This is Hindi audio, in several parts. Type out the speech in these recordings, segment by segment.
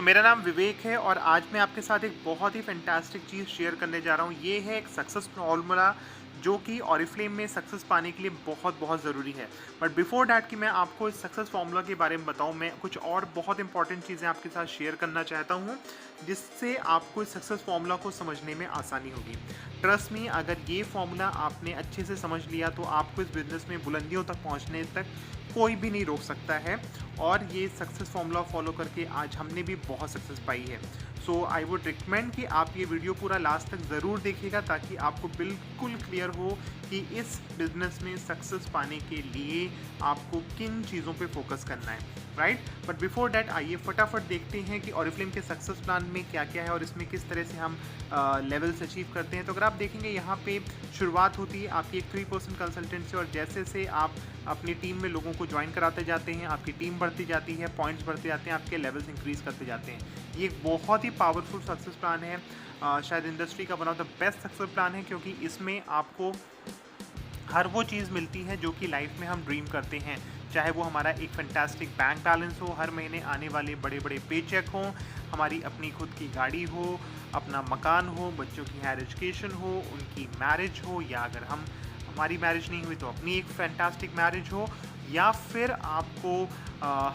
मेरा नाम विवेक है और आज मैं आपके साथ एक बहुत ही फैंटास्टिक चीज़ शेयर करने जा रहा हूँ। ये है एक सक्सेस फॉर्मूला जो कि ऑरिफ्लेम में सक्सेस पाने के लिए बहुत बहुत ज़रूरी है। बट बिफोर डैट कि मैं आपको इस सक्सेस फॉर्मूला के बारे में बताऊँ, मैं कुछ और बहुत इंपॉर्टेंट चीज़ें आपके साथ शेयर करना चाहता हूँ जिससे आपको इस सक्सेस फॉर्मूला को समझने में आसानी होगी। ट्रस्ट मी, अगर ये फॉर्मूला आपने अच्छे से समझ लिया तो आपको इस बिज़नेस में बुलंदियों तक पहुँचने तक कोई भी नहीं रोक सकता है। और ये सक्सेस फॉर्मूला फॉलो करके आज हमने भी बहुत सक्सेस पाई है। सो आई वुड रिकमेंड कि आप ये वीडियो पूरा लास्ट तक ज़रूर देखिएगा ताकि आपको बिल्कुल क्लियर हो कि इस बिज़नेस में सक्सेस पाने के लिए आपको किन चीज़ों पे फोकस करना है, राइट। बट बिफोर डैट आइए फटाफट देखते हैं कि ऑरिफ्लेम के सक्सेस प्लान में क्या क्या है और इसमें किस तरह से हम लेवल्स अचीव करते हैं। तो अगर आप देखेंगे यहाँ पे शुरुआत होती है आपकी एक 3% कंसल्टेंट से, और जैसे से आप अपनी टीम में लोगों को ज्वाइन कराते जाते हैं, आपकी टीम बढ़ती जाती है, पॉइंट्स बढ़ते जाते हैं, आपके लेवल्स इंक्रीज़ करते जाते हैं। ये एक बहुत ही पावरफुल सक्सेस प्लान है। शायद इंडस्ट्री का one of the best success plan है, क्योंकि इसमें आपको हर वो चीज़ मिलती है जो कि लाइफ में हम ड्रीम करते हैं। चाहे वो हमारा एक फैंटास्टिक बैंक बैलेंस हो, हर महीने आने वाले बड़े बड़े पे चेक हों, हमारी अपनी खुद की गाड़ी हो, अपना मकान हो, बच्चों की हायर एजुकेशन हो, उनकी मैरिज हो, या अगर हमारी मैरिज नहीं हुई तो अपनी एक फैंटास्टिक मैरिज हो, या फिर आपको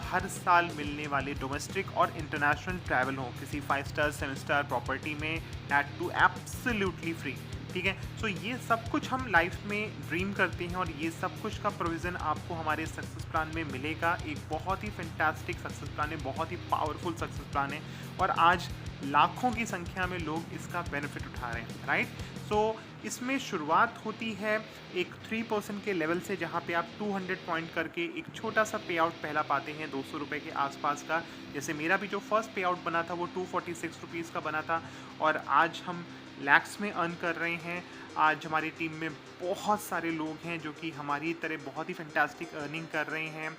हर साल मिलने वाले डोमेस्टिक और इंटरनेशनल ट्रैवल हो किसी 5 स्टार 7 स्टार प्रॉपर्टी में, दैट टू एब्सोल्युटली फ्री। ठीक है, सो ये सब कुछ हम लाइफ में ड्रीम करते हैं और ये सब कुछ का प्रोविज़न आपको हमारे सक्सेस प्लान में मिलेगा। एक बहुत ही फैंटास्टिक सक्सेस प्लान है, बहुत ही पावरफुल सक्सेस प्लान है, और आज लाखों की संख्या में लोग इसका बेनिफिट उठा रहे हैं, राइट। सो इसमें शुरुआत होती है एक 3% के लेवल से, जहाँ पे आप 200 पॉइंट करके एक छोटा सा पे आउट पहला पाते हैं 200 रुपये के आसपास का। जैसे मेरा भी जो फर्स्ट पे आउट बना था वो 246 रुपीज़ का बना था, और आज हम लैक्स में अर्न कर रहे हैं। आज हमारी टीम में बहुत सारे लोग हैं जो कि हमारी तरह बहुत ही फैंटास्टिक अर्निंग कर रहे हैं,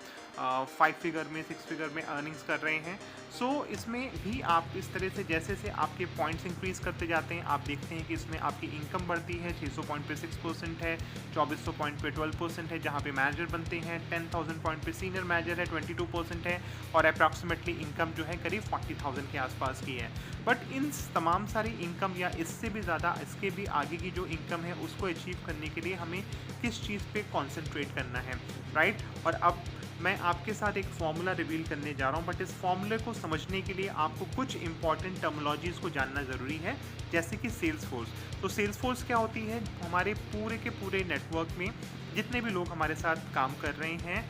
5 फिगर में 6 फिगर में अर्निंग्स कर रहे हैं। सो इसमें भी आप इस तरह से जैसे से आपके पॉइंट्स इंक्रीज़ करते जाते हैं, आप देखते हैं कि इसमें आपकी इनकम बढ़ती है। 600 पॉइंट पे 6% है, 2400 पॉइंट पे 12% है, जहाँ पे मैनेजर बनते हैं 10,000 पॉइंट पे सीनियर मैनेजर है 22% है, और अप्रॉक्सीमेटली इनकम जो है करीब 40,000 के आसपास की है। बट इन तमाम सारी इनकम या इससे भी ज़्यादा, इसके भी आगे की जो इनकम है उसको अचीव करने के लिए हमें किस चीज़ पे कॉन्सेंट्रेट करना है, राइट। और अब मैं आपके साथ एक फॉर्मूला रिवील करने जा रहा हूँ, बट इस फॉर्मूले को समझने के लिए आपको कुछ इंपॉर्टेंट टर्मिनोलॉजीज़ को जानना ज़रूरी है, जैसे कि सेल्स फोर्स। तो सेल्स फोर्स क्या होती है? हमारे पूरे के पूरे नेटवर्क में जितने भी लोग हमारे साथ काम कर रहे हैं,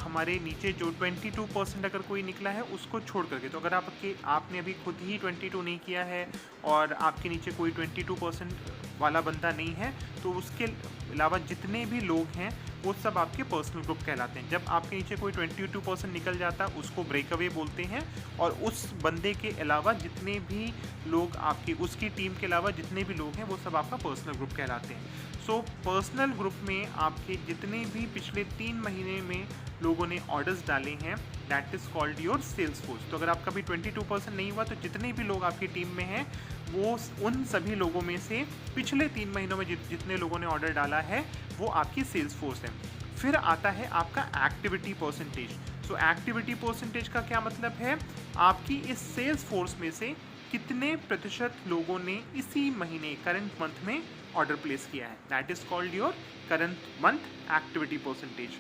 हमारे नीचे जो 22% अगर कोई निकला है उसको छोड़ करके, तो अगर आपने अभी खुद ही 22 नहीं किया है और आपके नीचे कोई 22% वाला बंदा नहीं है, तो उसके अलावा जितने भी लोग हैं वो सब आपके पर्सनल ग्रुप कहलाते हैं। जब आपके नीचे कोई 22% निकल जाता है उसको ब्रेकअवे बोलते हैं, और उस बंदे के अलावा जितने भी लोग आपकी उसकी टीम के अलावा जितने भी लोग हैं वो सब आपका पर्सनल ग्रुप कहलाते हैं। सो पर्सनल ग्रुप में आपके जितने भी पिछले 3 महीने में लोगों ने ऑर्डर्स डाले हैं, that is called your sales force. तो अगर आपका भी 22% नहीं हुआ तो जितने भी लोग आपकी टीम में हैं वो उन सभी लोगों में से पिछले 3 महीनों में जितने लोगों ने ऑर्डर डाला है वो आपकी सेल्स फोर्स है। फिर आता है आपका एक्टिविटी परसेंटेज। सो एक्टिविटी परसेंटेज का क्या मतलब है? आपकी इस सेल्स फोर्स में से कितने प्रतिशत लोगों ने इसी महीने करंट मंथ में ऑर्डर प्लेस किया है, that is called your current month activity percentage.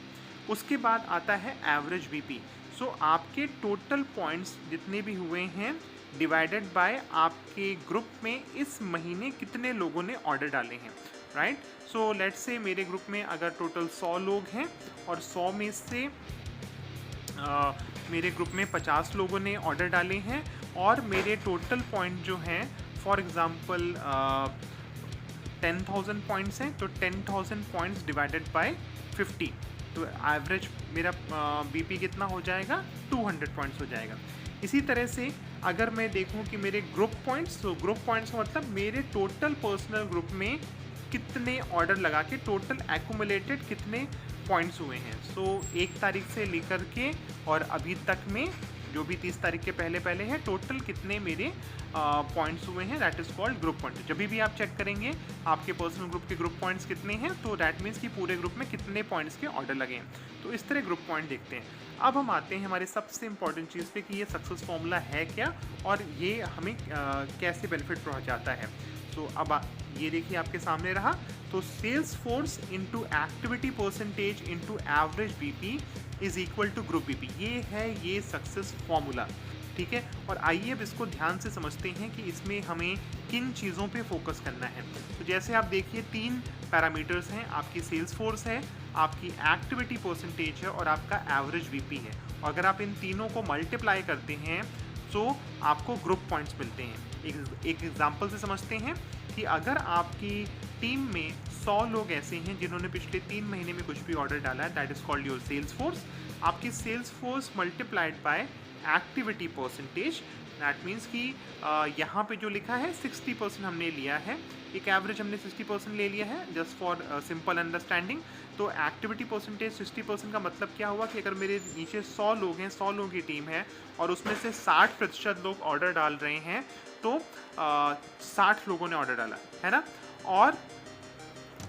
उसके बाद आता है एवरेज वीपी। सो आपके टोटल पॉइंट्स जितने भी हुए हैं डिवाइडेड बाय आपके ग्रुप में इस महीने कितने लोगों ने ऑर्डर डाले हैं, राइट। सो लेट्स से मेरे ग्रुप में अगर टोटल 100 लोग हैं और 100 में से मेरे ग्रुप में 50 लोगों ने ऑर्डर डाले हैं, और मेरे टोटल पॉइंट जो हैं फॉर एग्ज़ाम्पल 10,000 पॉइंट्स हैं, तो 10,000 पॉइंट्स डिवाइडेड बाय 50, तो एवरेज मेरा बीपी कितना हो जाएगा? 200 पॉइंट्स हो जाएगा। इसी तरह से अगर मैं देखूं कि मेरे ग्रुप पॉइंट्स, तो ग्रुप पॉइंट्स मतलब मेरे टोटल पर्सनल ग्रुप में कितने ऑर्डर लगा के टोटल एक्यूमुलेटेड कितने पॉइंट्स हुए हैं। सो 1 तारीख से लेकर के और अभी तक में जो भी 30 तारीख के पहले पहले है, टोटल कितने मेरे पॉइंट्स हुए हैं, that is called group point. जब भी आप चेक करेंगे आपके पर्सनल ग्रुप के ग्रुप पॉइंट्स कितने हैं, तो दैट मीन्स कि पूरे ग्रुप में कितने पॉइंट्स के ऑर्डर लगे हैं। तो इस तरह ग्रुप पॉइंट देखते हैं। अब हम आते हैं हमारे सबसे इंपॉर्टेंट चीज़ पे कि ये सक्सेस फॉर्मूला है क्या और ये हमें कैसे बेनिफिट पहुंचाता है। तो अब ये देखिए आपके सामने रहा। तो sales force into activity percentage into average BP is equal to group BP, ये है ये सक्सेस फॉर्मूला। ठीक है, और आइए अब इसको ध्यान से समझते हैं कि इसमें हमें किन चीज़ों पे फोकस करना है। तो जैसे आप देखिए 3 पैरामीटर्स हैं, आपकी सेल्स फोर्स है, आपकी एक्टिविटी परसेंटेज है और आपका एवरेज बीपी है। और अगर आप इन तीनों को मल्टीप्लाई करते हैं तो आपको ग्रुप पॉइंट्स मिलते हैं। एक एग्जांपल से समझते हैं कि अगर आपकी टीम में 100 लोग ऐसे हैं जिन्होंने पिछले 3 महीने में कुछ भी ऑर्डर डाला है, that is called your sales force. आपकी sales force multiplied by activity percentage, that means कि यहाँ पे जो लिखा है 60% हमने लिया है, एक एवरेज हमने 60% ले लिया है जस्ट फॉर सिंपल अंडरस्टैंडिंग। तो एक्टिविटी परसेंटेज 60% का मतलब क्या हुआ कि अगर मेरे नीचे 100 लोग हैं, 100 लोगों की टीम है और उसमें से 60% लोग ऑर्डर डाल रहे हैं, तो 60 लोगों ने ऑर्डर डाला है ना। और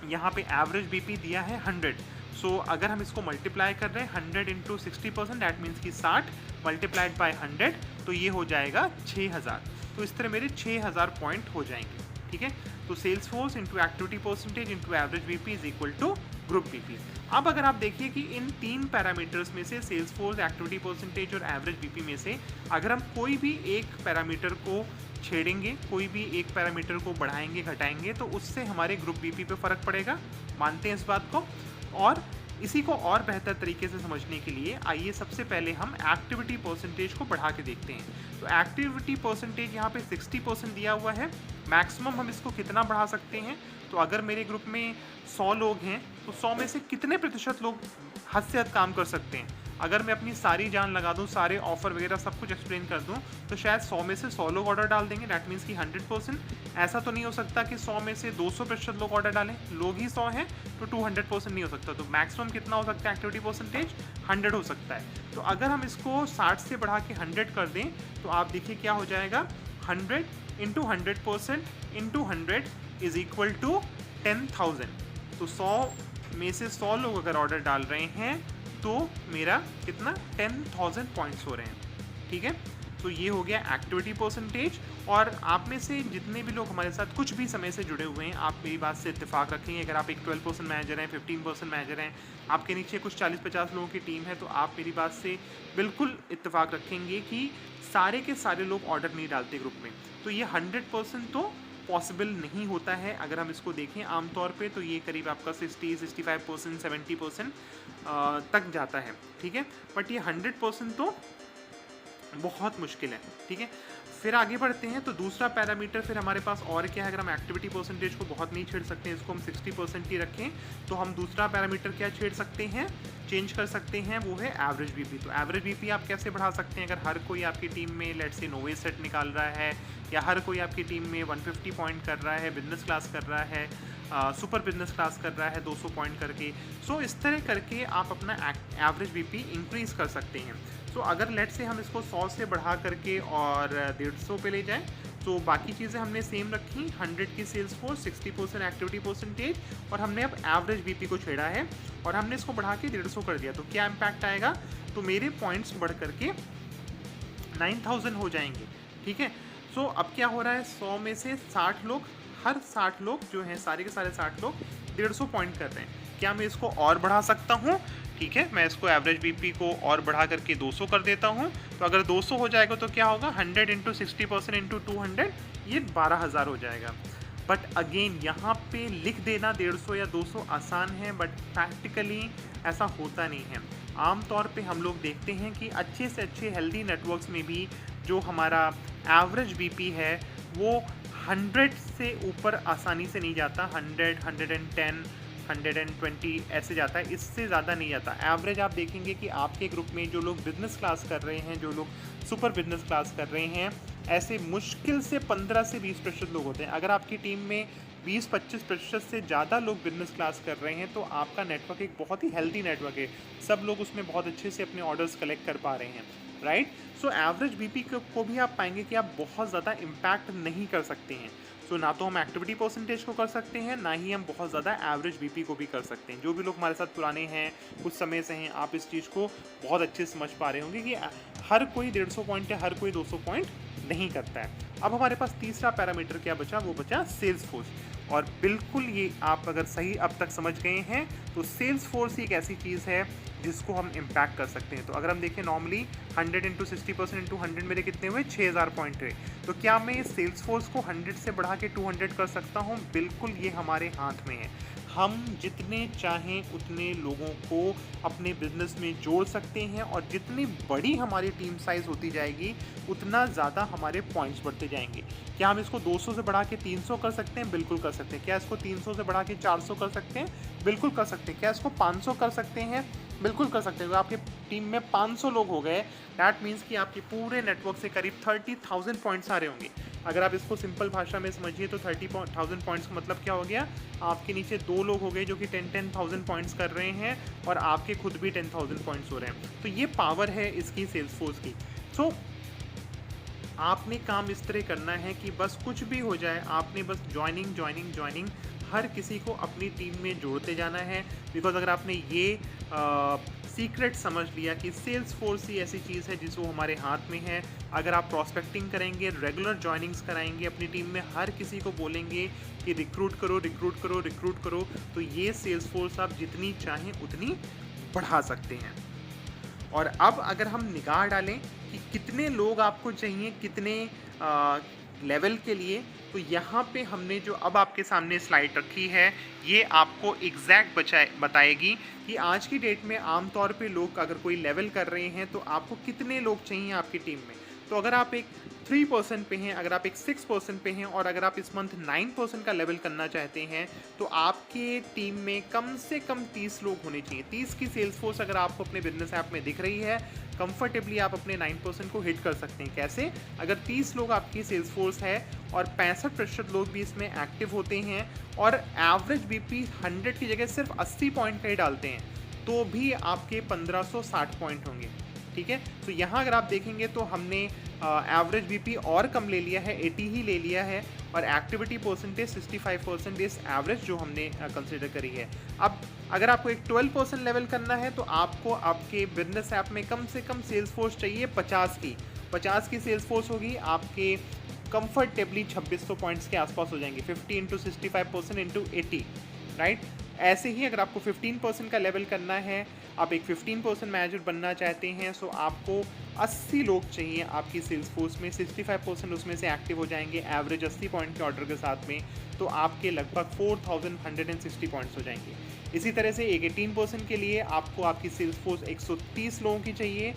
यहाँ पे एवरेज बीपी दिया है 100। सो अगर हम इसको मल्टीप्लाई कर रहे हैं 100 इंटू 60%, दैट मीन्स कि 60 मल्टीप्लाइड बाय 100, तो ये हो जाएगा 6000। तो इस तरह मेरे 6000 पॉइंट हो जाएंगे। ठीक है, तो sales force into activity percentage into average BP is equal to group BP. अब अगर आप देखिए कि इन 3 पैरामीटर्स में से सेल्स फोर्स, एक्टिविटी परसेंटेज और एवरेज बीपी में से अगर हम कोई भी एक पैरामीटर को छेड़ेंगे, कोई भी एक पैरामीटर को बढ़ाएंगे घटाएंगे, तो उससे हमारे ग्रुप बीपी पे फ़र्क पड़ेगा। मानते हैं इस बात को। और इसी को और बेहतर तरीके से समझने के लिए आइए सबसे पहले हम एक्टिविटी परसेंटेज को बढ़ा के देखते हैं। तो एक्टिविटी परसेंटेज यहाँ पे 60% दिया हुआ है। मैक्सिमम हम इसको कितना बढ़ा सकते हैं, तो अगर मेरे ग्रुप में 100 लोग हैं तो 100 में से कितने प्रतिशत लोग हद से हद काम कर सकते हैं। अगर मैं अपनी सारी जान लगा दूं, सारे ऑफर वगैरह सब कुछ एक्सप्लेन कर दूं, तो शायद 100 में से 100 लोग ऑर्डर डाल देंगे, दैट मीन्स कि 100%। ऐसा तो नहीं हो सकता कि 100 में से 200% लोग ऑर्डर डालें, लोग ही 100 हैं तो 200% नहीं हो सकता। तो मैक्सिमम कितना हो सकता है एक्टिविटी परसेंटेज, 100 हो सकता है। तो अगर हम इसको 60 से बढ़ा के 100 कर दें तो आप देखिए क्या हो जाएगा, 100 into 100% into 100 is equal to 10,000। तो 100 में से 100 लोग अगर ऑर्डर डाल रहे हैं तो मेरा कितना 10,000 पॉइंट्स हो रहे हैं। ठीक है, तो ये हो गया एक्टिविटी परसेंटेज। और आप में से जितने भी लोग हमारे साथ कुछ भी समय से जुड़े हुए हैं, आप मेरी बात से इत्तेफाक रखेंगे। अगर आप एक 12% मैनेजर हैं, 15% मैनेजर हैं, आपके नीचे कुछ 40-50 लोगों की टीम है, तो आप मेरी बात से बिल्कुल इत्तेफाक रखेंगे कि सारे के सारे लोग ऑर्डर नहीं डालते ग्रुप में। तो ये 100% तो पॉसिबल नहीं होता है। अगर हम इसको देखें आमतौर पे तो ये करीब आपका 60-65%, 70% तक जाता है। ठीक है, बट ये 100% तो बहुत मुश्किल है। ठीक है, फिर आगे बढ़ते हैं। तो दूसरा पैरामीटर फिर हमारे पास और क्या है। अगर हम एक्टिविटी परसेंटेज को बहुत नहीं छेड़ सकते हैं, इसको हम 60% ही रखें, तो हम दूसरा पैरामीटर क्या छेड़ सकते हैं, चेंज कर सकते हैं, वो है एवरेज बीपी। तो एवरेज बीपी आप कैसे बढ़ा सकते हैं। अगर हर कोई आपकी टीम में लेट्स से नोवेज सेट निकाल रहा है, या हर कोई आपकी टीम में 150 पॉइंट कर रहा है, बिजनेस क्लास कर रहा है, सुपर बिजनेस क्लास कर रहा है 200 पॉइंट करके, सो इस तरह करके आप अपना एवरेज बीपी इंक्रीज़ कर सकते हैं। तो अगर लेट से हम इसको 100 से बढ़ा करके और 150 पे ले जाएं, तो बाकी चीज़ें हमने सेम रखी, 100 की सेल्स फोर्स, 60% एक्टिविटी परसेंटेज, और हमने अब एवरेज बीपी को छेड़ा है और हमने इसको बढ़ा के 150 कर दिया। तो क्या इम्पैक्ट आएगा, तो मेरे पॉइंट्स बढ़ करके 9000 हो जाएंगे। ठीक है, सो अब क्या हो रहा है, 100 में से 60 लोग, हर 60 लोग जो हैं, सारे के सारे 60 लोग 150 पॉइंट कर रहे हैं। क्या मैं इसको और बढ़ा सकता हूँ। ठीक है, मैं इसको एवरेज बीपी को और बढ़ा करके 200 कर देता हूँ। तो अगर 200 हो जाएगा तो क्या होगा, 100 इंटू 60% इंटू 200, ये 12,000 हो जाएगा। बट अगेन यहाँ पे लिख देना 150 या 200 आसान है, बट प्रैक्टिकली ऐसा होता नहीं है। आमतौर पे हम लोग देखते हैं कि अच्छे से अच्छे हेल्दी नेटवर्क्स में भी जो हमारा एवरेज बीपी है वो 100 से ऊपर आसानी से नहीं जाता। 100, 110, 120 ऐसे जाता है, इससे ज़्यादा नहीं जाता। एवरेज आप देखेंगे कि आपके ग्रुप में जो लोग बिजनेस क्लास कर रहे हैं, जो लोग सुपर बिजनेस क्लास कर रहे हैं, ऐसे मुश्किल से 15 से 20% लोग होते हैं। अगर आपकी टीम में 20-25% से ज़्यादा लोग बिजनेस क्लास कर रहे हैं तो आपका नेटवर्क एक बहुत ही हेल्दी नेटवर्क है। सब लोग उसमें बहुत अच्छे से अपने ऑर्डर्स कलेक्ट कर पा रहे हैं। राइट। सो एवरेज बीपी को भी आप पाएंगे कि आप बहुत ज़्यादा इम्पैक्ट नहीं कर सकते हैं। सो ना तो हम एक्टिविटी परसेंटेज को कर सकते हैं, ना ही हम बहुत ज़्यादा एवरेज बीपी को भी कर सकते हैं। जो भी लोग हमारे साथ पुराने हैं, कुछ समय से हैं, आप इस चीज़ को बहुत अच्छे से समझ पा रहे होंगे कि हर कोई 150 पॉइंट या हर कोई 200 पॉइंट नहीं करता है। अब हमारे पास तीसरा पैरामीटर क्या बचा, वो बचा सेल्स फोर्स। और बिल्कुल ये आप अगर सही अब तक समझ गए हैं तो सेल्स फोर्स एक ऐसी चीज़ है जिसको हम इम्पैक्ट कर सकते हैं। तो अगर हम देखें नॉर्मली 100 इंटू 60% इंटू 100 मेरे कितने हुए, 6000 पॉइंट हुए। तो क्या मैं इस सेल्स फोर्स को 100 से बढ़ा के 200 कर सकता हूँ? बिल्कुल, ये हमारे हाथ में है। हम जितने चाहें उतने लोगों को अपने बिजनेस में जोड़ सकते हैं, और जितनी बड़ी हमारी टीम साइज़ होती जाएगी उतना ज़्यादा हमारे पॉइंट्स बढ़ते जाएंगे। क्या हम इसको 200 से बढ़ा के 300 कर सकते हैं? बिल्कुल कर सकते हैं। क्या इसको 300 से बढ़ा के 400 कर सकते हैं? बिल्कुल कर सकते हैं। क्या इसको 500 कर सकते हैं? बिल्कुल कर सकते हैं। आपकी टीम में 500 लोग हो गए, दैट मीन्स कि आपके पूरे नेटवर्क से करीब 30,000 पॉइंट्स आ रहे होंगे। अगर आप इसको सिंपल भाषा में समझिए तो 30,000 पॉइंट्स का मतलब क्या हो गया, आपके नीचे 2 लोग हो गए जो कि 10,000 पॉइंट्स कर रहे हैं, और आपके खुद भी 10,000 पॉइंट्स हो रहे हैं। तो ये पावर है इसकी सेल्स फोर्स की। सो आपने काम इस तरह करना है कि बस कुछ भी हो जाए, आपने बस ज्वाइनिंग हर किसी को अपनी टीम में जोड़ते जाना है। बिकॉज अगर आपने ये सीक्रेट समझ लिया कि सेल्स फोर्स ही ऐसी चीज़ है जिसको हमारे हाथ में है, अगर आप प्रॉस्पेक्टिंग करेंगे, रेगुलर ज्वाइनिंग्स कराएंगे, अपनी टीम में हर किसी को बोलेंगे कि रिक्रूट करो, तो ये सेल्स फोर्स आप जितनी चाहें उतनी बढ़ा सकते हैं। और अब अगर हम निगाह डालें कि कितने लोग आपको चाहिए, कितने लेवल के लिए, तो यहाँ पे हमने जो अब आपके सामने स्लाइड रखी है ये आपको एग्जैक्ट बताएगी कि आज की डेट में आमतौर पे लोग अगर कोई लेवल कर रहे हैं तो आपको कितने लोग चाहिए आपकी टीम में। तो अगर आप एक 3% पे हैं, अगर आप एक 6% पे हैं, और अगर आप इस मंथ 9% का लेवल करना चाहते हैं, तो आपके टीम में कम से कम 30 लोग होने चाहिए। 30 की सेल्स फोर्स अगर आपको अपने बिजनेस ऐप में दिख रही है, कंफर्टेबली आप अपने 9% को हिट कर सकते हैं। कैसे? अगर 30 लोग आपकी सेल्स फोर्स है और 65% लोग भी इसमें एक्टिव होते हैं, और एवरेज बीपी 100 की जगह सिर्फ 80 पॉइंट का ही डालते हैं, तो भी आपके 1560 पॉइंट होंगे। ठीक है। तो यहाँ अगर आप देखेंगे तो हमने एवरेज बीपी और कम ले लिया है, 80 ही ले लिया है, और एक्टिविटी परसेंटेज 65% इस एवरेज जो हमने कंसिडर करी है। अब अगर आपको एक 12% लेवल करना है तो आपको आपके बिजनेस ऐप में कम से कम सेल्स फोर्स चाहिए 50 की सेल्स फोर्स होगी, आपके कंफर्टेबली 2600 पॉइंट्स के आसपास हो जाएंगे। 50 इंटू 65% इंटू 80, राइट। ऐसे ही अगर आपको 15% का लेवल करना है, आप एक 15% मैनेजर बनना चाहते हैं, सो आपको 80 लोग चाहिए आपकी सेल्स फोर्स में, 65% उसमें से एक्टिव हो जाएंगे एवरेज 80 पॉइंट के ऑर्डर के साथ में, तो आपके लगभग 4160 पॉइंट्स हो जाएंगे। इसी तरह से एक 18% के लिए आपको आपकी सेल्स फोर्स 130 लोगों की चाहिए,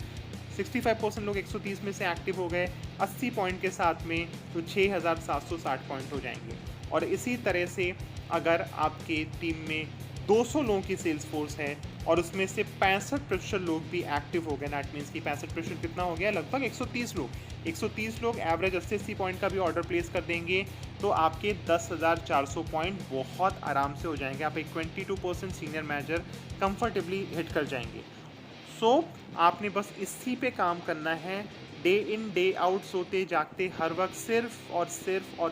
65% लोग 130 में से एक्टिव हो गए 80 पॉइंट के साथ में, तो 6760 पॉइंट हो जाएंगे। और इसी तरह से अगर आपके टीम में 200 लोगों की सेल्स फोर्स है और उसमें से 65% लोग भी एक्टिव हो गए, दैट मीन्स कि 65% कितना हो गया, लगभग 130 लोग एवरेज 80 पॉइंट का भी ऑर्डर प्लेस कर देंगे, तो आपके 10,400 पॉइंट बहुत आराम से हो जाएंगे। आप एक 22% सीनियर मैनेजर कंफर्टेबली हिट कर जाएंगे। सो आपने बस इसी पे काम करना है, डे इन डे आउट, सोते जागते हर वक्त सिर्फ और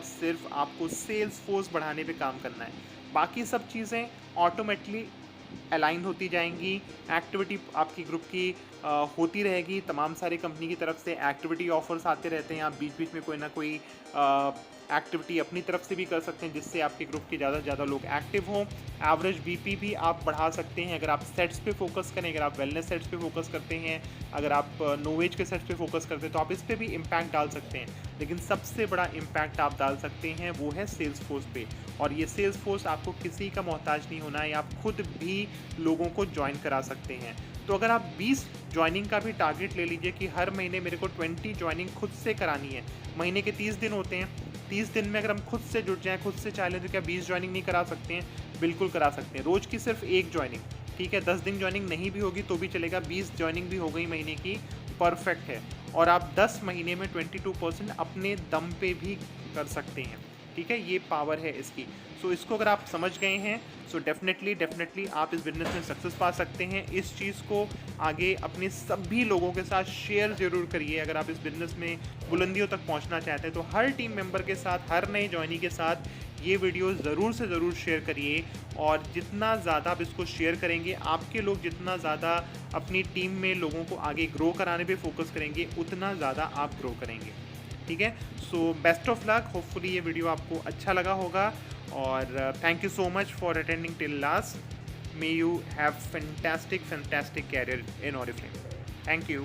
सिर्फ आपको सेल्स फोर्स बढ़ाने पे काम करना है। बाकी सब चीज़ें ऑटोमेटिकली अलाइन होती जाएंगी, एक्टिविटी आपकी ग्रुप की होती रहेगी। तमाम सारी कंपनी की तरफ से एक्टिविटी ऑफर्स आते रहते हैं, आप बीच बीच में कोई ना कोई एक्टिविटी अपनी तरफ से भी कर सकते हैं जिससे आपके ग्रुप के ज़्यादा से ज़्यादा लोग एक्टिव हों। एवरेज बीपी भी आप बढ़ा सकते हैं अगर आप सेट्स पे फोकस करें, अगर आप वेलनेस सेट्स पे फोकस करते हैं, अगर आप नोवेज के सेट्स पे फोकस करते हैं, तो आप इस पर भी इम्पैक्ट डाल सकते हैं। लेकिन सबसे बड़ा इम्पैक्ट आप डाल सकते हैं वो है सेल्स फोर्स पे, और ये सेल्स फोर्स आपको किसी का मोहताज नहीं होना है, आप खुद भी लोगों को ज्वाइन करा सकते हैं। तो अगर आप 20 ज्वाइनिंग का भी टारगेट ले लीजिए कि हर महीने मेरे को 20 ज्वाइनिंग खुद से करानी है, महीने के 30 दिन होते हैं, 30 दिन में अगर हम खुद से जुट जाएं, खुद से चाह लें, तो क्या 20 ज्वाइनिंग नहीं करा सकते हैं? बिल्कुल करा सकते हैं। रोज़ की सिर्फ एक ज्वाइनिंग, ठीक है, 10 दिन ज्वाइनिंग नहीं भी होगी तो भी चलेगा, 20 ज्वाइनिंग भी हो गई महीने की, परफेक्ट है। और आप 10 महीने में 22% अपने दम पे भी कर सकते हैं। ठीक है, ये पावर है इसकी। सो इसको अगर आप समझ गए हैं, सो डेफिनेटली आप इस बिजनेस में सक्सेस पा सकते हैं। इस चीज़ को आगे अपने सभी लोगों के साथ शेयर ज़रूर करिए। अगर आप इस बिज़नेस में बुलंदियों तक पहुंचना चाहते हैं तो हर टीम मेंबर के साथ, हर नए जॉइनी के साथ ये वीडियो ज़रूर से ज़रूर शेयर करिए। और जितना ज़्यादा आप इसको शेयर करेंगे, आपके लोग जितना ज़्यादा अपनी टीम में लोगों को आगे ग्रो कराने पे फोकस करेंगे, उतना ज़्यादा आप ग्रो करेंगे। ठीक है, so best of luck. Hopefully ये वीडियो आपको अच्छा लगा होगा और thank you so much for attending till last. May you have fantastic career in Oriflame. Thank you.